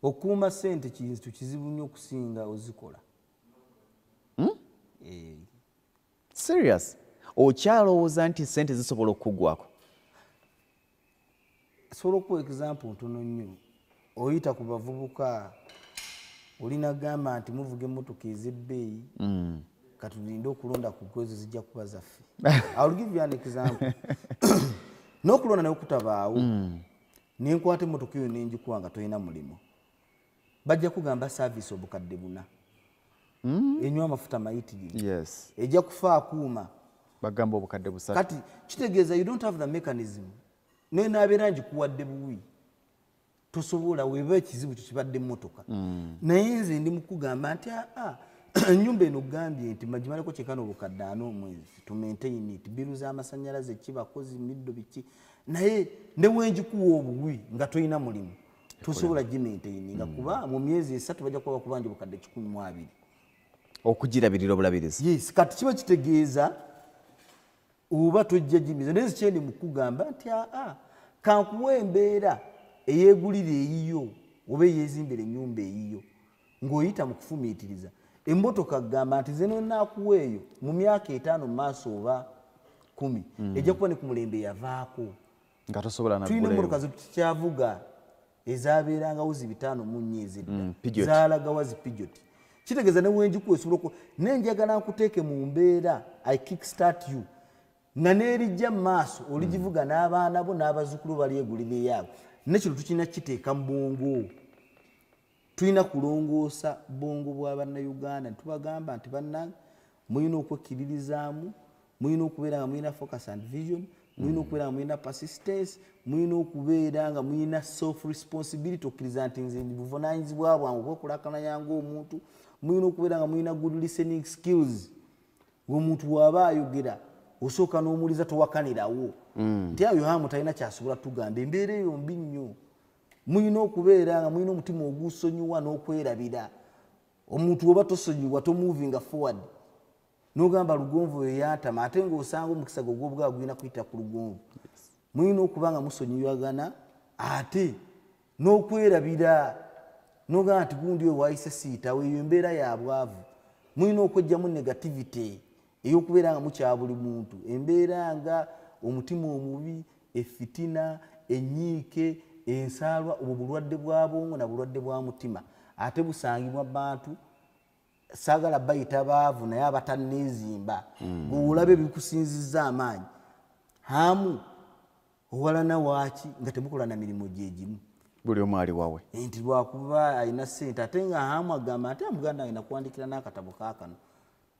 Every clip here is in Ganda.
okuuma ssente kintu kizibu nnyo okusinga ozikola. Serious? Okyalowooza nti ssente zisobola okukugwako? Sobola okuwa example ntono nnyo. Oyita ku bavubuka olina gamba nti muvuga emmotoka ez'ebbeeyi katulinde okulonda ku gwezo zijja kuba zaffe. I'll give you an example. N'okulonda naye kutabaawo ne nkwata emmotoka eyo n'engikuwa nga tolina mulimu, bajja kugamba service obukadde 4 enywa amafuta mayitirivu, Yes. ejja kufa akuuma Bagamba obukadde 3. kati kitegeeza you don't have the mechanism. Naye naabeera ngikuwadde buwi tosobola weba ekizibu kyo kibadde emmotoka. Naye nze ndi mukugamba nti ennyumba eno gambye nti magimaleko kyekano obukadde 4 omwezi to maintain it, biru z'amasannyalaze kibakozi middo biki, naye ne wenjikuwa obuwi nga tolina mulimu tosobola gimaintaininga kuba mu myezi 3 bajja kuba bakubanja obukadde 12 okugirabirira obulabirizi. Yes, kati kiba kitegeeza oba tojja jimiza. Naye kyendi mukugamba nti kankuwa embeera eyeegulira eyiyo oba eyeezimbira ennyumba eyiyo ng'oyita mu kufumiitiriza emmotoka gamba nti zeno naakuwa eyo mu myaka 5 mu maaso oba 10 ejja kuba ne ku mulembe yavaako nga tosobola tulina emmotoka zetukyavuga ezaabeerangawo zi 5 mu nnyo ez'edda zaalagawa zi Peugeot. Kitegeeza ne wenjikuwa esobola nenjagala nkuteeke mu mbeera I kickstart you nga neerijja mu maaso oligivuga n'abaana bo n'abazzukulu balyegulira eyaabwe. Nekino tukirina kiteeka mu bwongo, tulina kulongoosa bwongo bwa bannayuganda tubagamba nti bannange mulina okwekkiririzaamu, mulina okubeera nga mulina focus and vision, mulina okubeera nga mulina persistence, mulina okubeera nga mulina self responsibility okkiriza nti nze buvunaanyizibwa bwange okwekulakananya ng'omuntu, mulina okubeera nga mulina good listening skills. Omuntu bw'aba ayogera osooka n'omuliza towakanirawo nti ayo hamu talina kyasobola tugamba embeera eyo mbi nnyo. Mulina okubeera nga mulina omutima ogusonyiwa n'okwerabira. Omuntu oba tosonyiwa tomovinga forward n'ogamba lugonvu eyo yantama ate ng'osanga omukisa gwe gw'obugagga gulina kuyita ku lugonvu. Mulina okuba nga musonyiwagana ate n'okwerabira n'ogamba nti gundi oyo waayise siitawo, eyo embeera ya bwavu. Mulina okwejjamu negativity ey'okubeera nga mukya buli muntu, embeera nga omutima omubi, effitina, ennyiike, ensaalwa, obwo bulwadde bwa bwongo na bulwadde bwa mutima ate busangibwa bantu saagala bayita baavu naye abatanneezimba ng'olabe bikusinzizza amaanyi hamu owalana waaki nga temukola na mirimu gye gimu, buli omu ali wawe nti lwakuba alina ssente ate nga hamu agamba ate muganda alina kuwandikira n'akatabo kaakano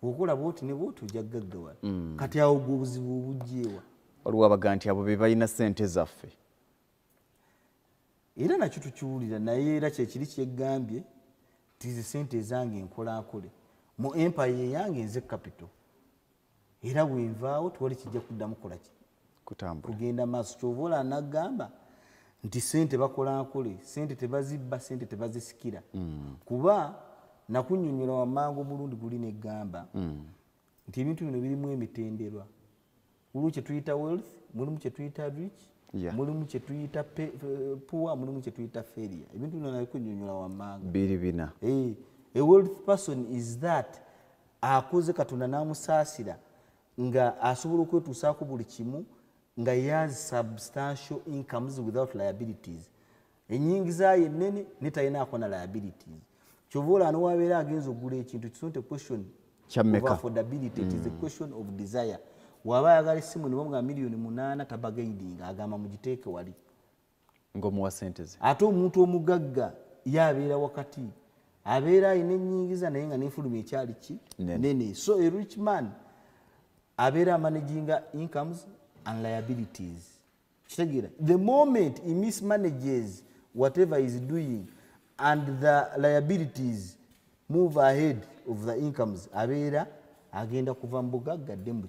okola bwoti ne bwoti ojja gaggawala. Kati awo gwe obuzibu obujjeewa. Waliwo abaga nti abo be balina ssente zaffe. Era nakyo tukiwulira naye era kyekiri kyeggambye tize ssente ezange nkolankole mu empire yange nze capital era bwenvaawo tewali kijja kuddamu kola ki kutambula kugenda maaso. Kyovola anagamba nti ssente bakolankole, ssente tebazibba, ssente tebazisikira kuba nakunnyonnyola wammanga omulundi guli neggamba nti ebintu bino birimu emitendera. Mulimu kye tuyita wealth, mulimu kye tuyita rich, mulimu kye tuyita poor, mulimu kye tuyita failure. Ebintu bino nakunnyonnyola wammanga biri bina. A wealthy person is that akoze Katonda n'amusaasira nga asobola okwetuusaako buli kimu nga he has substantial incomes without liabilities. Ennyingiza ye ennene ne talinaako na liabilities. Kyovola n'owabeera agenza okugula ekintu, it's not a question of affordability, it is a question of desire. Waba ayagala essimu ne bamuga $8,000,000 tabagaidinga agamba mugiteeke wali ng'omuwa ssente ze. Ate omuntu omugagga ye abeera wakati, abeera alina ennyingiza naye nga n'enfuluma ekyali ki nene. So a rich man abeera managinga incomes and liabilities. Kitegeera the moment he mismanages whatever he is doing and the liabilities move ahead of the incomes, abeera agenda kuva mu bugagga dde mu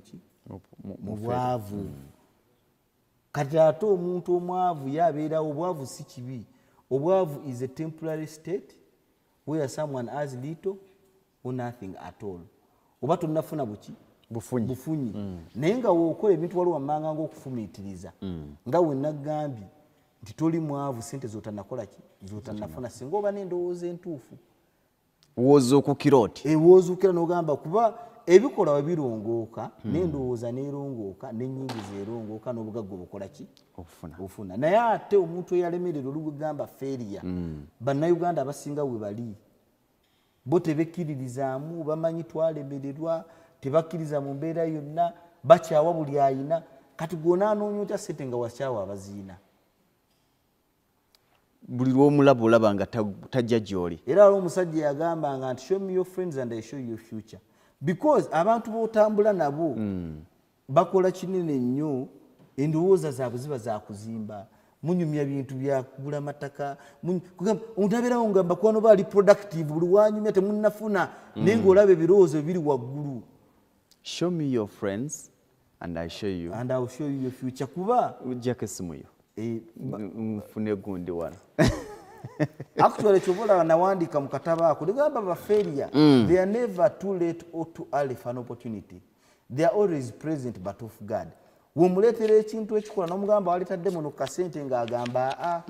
bwavu. Kati ate omuntu omwavu yabeerawo, obwavu si kibi. Obwavu is a temporary state where someone has little or nothing at all. Oba tonnafuna bufunyi naye nga wookola ebintu waliwo wammanga ng'okufumiitiriza nga we nagambye nti toli mwavu sente z'otannakola ki z'otannafuna singa oba n'endowooza entuufu woozuukukira oti woozuukira n'ogamba kuba ebikola we birongooka n'endowooza n'erongooka n'ennyingiza erongooka n'obugagga obukola ki obufuna naye ate omuntu eyalemererwa olugamba feeriya bannayuganda abasinga we bali bo tebekkiririzaamu bamanyi twalemererwa tebakkiriza mu mbeera yonna bakyawa buli ayina kati gwona anoonya otya ssente nga wakyawa abaziina buli lw'omulaba olaba nga tajja gy'oli era waliwo omusajja yagambanga nti show me your friends and I show you your future because abantu b'otambula nabo bakola kinene nnyo endowooza zaabwe ziba za kuzimba munyumya bintu bya kugula mataka omuntu abeerawo nga bakwano baali productive buli wanyumya temunnafuna naye ng'olaba ebirowoozo biri waggulu show me your friends and I show you and I will show you your future kuba ujjako essimu yo nfune gundi wano actually kyobola nawandiika mu katabo ako ligamba bafailure they are never too late or too early for an opportunity they are always present but off guard womuleetera ekintu ekikola n'omugamba waleetadde muno kasente ng'agamba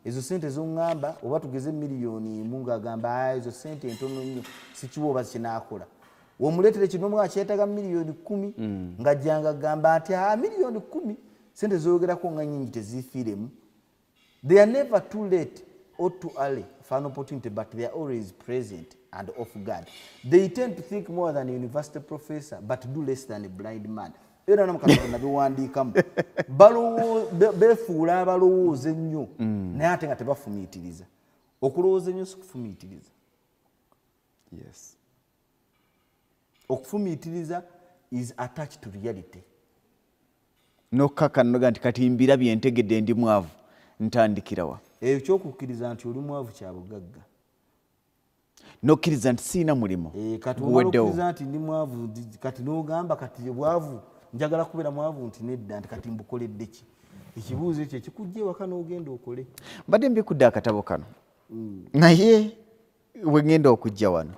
ezo sente z'oŋŋamba oba tugeze miliyoni emu ng'agamba ezo sente entono nnyo sikiwa oba kinaakola womuleetera ekintu n'omugamba kyetaaga miliyoni 10 ng'ajjanga agamba nti miliyoni 10 sente z'oyogerako nga nnyingi tezifiiremu they are never too late or too early for an opportunity but they are always present and off guard they tend to think more than a university professor but do less than a blind man era namukatabo nabiwandiikamu beefuula abalowooza ennyo naye ate nga tebafumiitiriza okulowooza ennyo si kufumiitiriza yes okufumiitiriza is attached to reality nokkakanoga nti kati mbirabye ntegedde ndi mwavu ntandikirawa eyo kyokukkiriza nti oli mwavu kya bugagga nokkiriza nti siina mulimu kati okkiriza nti ndi mwavu kati n'ogamba kati bwavu njagala kubeera mwavu nti nedda nti kati mbukoledde ki ekibuuzo ekyo ekikujja ewaka n'ogenda okole mbadde mbikudde akatabo kano naye wegenda okujja wano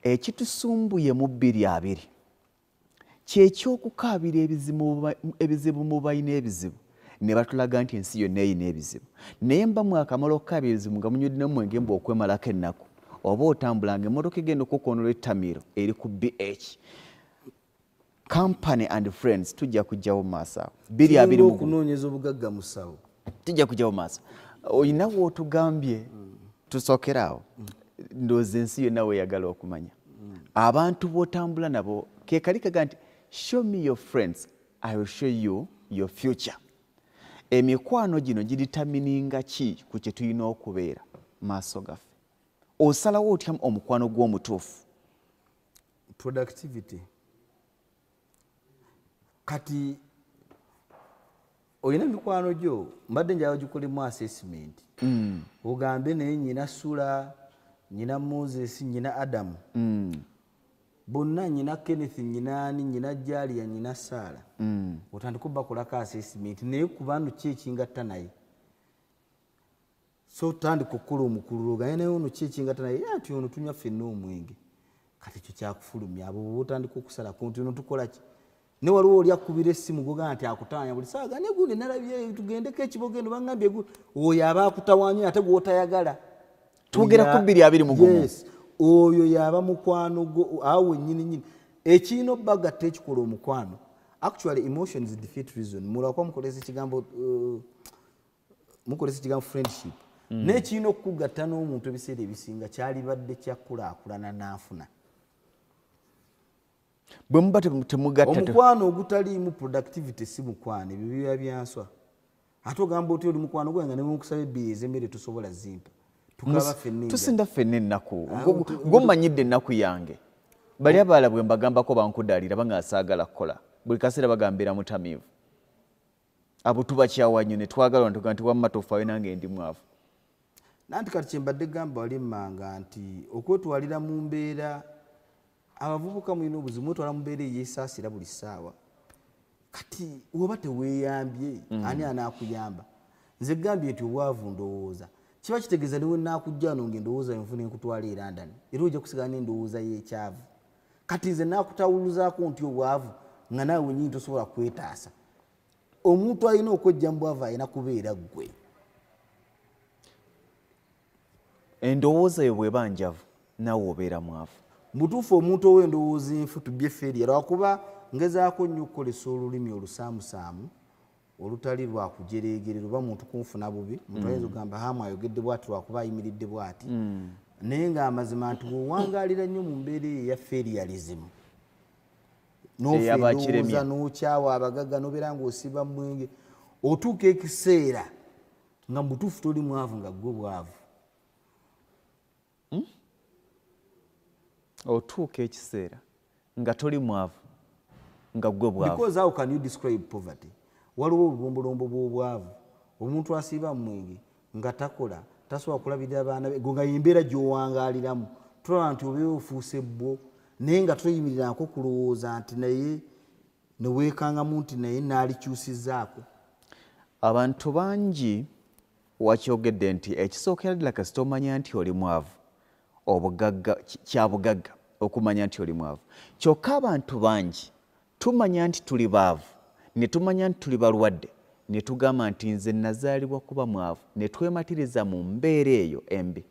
ekitusumbuye mu 2020 kyekyokukaabira ebizibu mu balina ebizibu ne batulaga nti ensi yonna eyina ebizibu naye mba mwakamala okukaabira ebizibu nga munywedde n'omwenge mbu okwemalako ennaku oba otambulanga emmotoka egenda okukoonolwa ettamiiro eri ku BH company and friends tujja kujjawo maaso awo 2020 okunoonyeza obugagga mu ssawo tujja kujjawo maaso oyina wootugambye tusookera awo ndowooza ensi yonna weeyagala okumanya abantu b'otambula nabo ke kali kaga nti show me your friends I will show you your future emikwano gino giritamininga ki ku kye tulina okubeera maaso gaffe osalawo otya omukwano gw'omutuufu productivity kati olina emikwano gyo mbadde njala gikolemu assessment ogambe naye nyina Sula nyina Moses nyina Adamu bonna nyina Kenneth nyina ani nyina Jalia nyina Sara otandika okubakolako assessment naye ku bantu ki ekingatta naye so tandika okukola omukululuga naye ono ki ekingatta naye ati ono tunywa ffenna omwenge kati ekyo kyakufulumya abo bwe otandika okusalako nti ono tukola ki ne waliwo oli akubira essimu gogamba nti akutaanya buli saaga ne gundi nalabye tugendeko ekibogendo bangambye oyo aba akutawaanya ate gw'otayagala twogera ku 2020 mu gumu yes oyo yaba mukwano gwo awo nyini ekino bagatta ekikola omukwano actually emotions defeat reason mulakwa mukoleza ekigambo friendship n'ekino okugatta n'omuntu ebiseera ebisinga kyali badde kyakulaakulana n'afuna bwe muba temugatta omukwano ogutaliimu productivity si mukwano ebyo biba byanswa ate ogamba oti oli mukwano gwange ne mukusaba ebbiri ez'emmere tosobola zimpa tukaba ffenna tusinda ffenna ennaku gw'omanyidde ennaku yange bali abaala bwe mbagambako bankudaalira bangasaagala kukola buli kaseera bagambira mutamiivu abo tubakyawa nnyo ne twagala ntuga nti wamma tofaayo nange ndi mwavu nanti kati kyembadde gamba wali emmanga nti okwetwalira mu mbeera abavubuka mulina obuzibu mwetwala mu mbeera eyeesaasira buli ssaawa kati woba teweeyambye ani anaakuyamba nze gambye nti obwavu ndowooza kiba kitegeeza niwe naakujja wano ng'endowooza yonfuna enkutwala e London era ojja kusigala n'endowooza y'ekyavu kati nze naakutawuluzaako nti obwavu nga naawe wenyini tosobola kwetaasa omuntu alina okwejja mu bwavu alina kubeera ggwe endowooza yo bw'eba njavu naawe obeera mwavu. mutuufu omuntu ow'endowooza enfu tubye feeri lwakuba ngezaako nnyo okukolesa olulimi olusaamusaamu olutali lwakujereegere luba muntu kunfuna bubi muntu ayinza okugamba hamu ayogedde bwati lwakuba ayimiridde bwati naye ng'amazima nti bw'owangaalira nnyo mu mbeera eyo eya feerialism n'ofendowooza n'okyawa abagagga n'obeera ng'osiba mwenge otuuka ekiseera nga mutuufu toli mwavu nga ggwe bwavu. Otuuka ekiseera nga toli mwavu nga ggwe bwavu. Because how can you describe poverty? Waliwo obulombolombo bw'obwavu. Omuntu asiiba mwenge nga takola tasobola kulabirira abaana be nga yembeera gy'owangaaliramu tulaba nti obeera ofuuse bbo naye nga toyimirirako kulowooza nti naye ne weekangamu nti naye naalikyusizzaako. Abantu bangi wakyogedde nti ekisookera ddala kasita omanya nti oli mwavu obugagga kya bugagga okumanya nti oli mwavu. Kyokka abantu bangi tumanya nti tuli baavu ne tumanya nti tuli balwadde ne tugamba nti nze nazaalibwa kuba mwavu ne twematiriza mu mbeera eyo embi.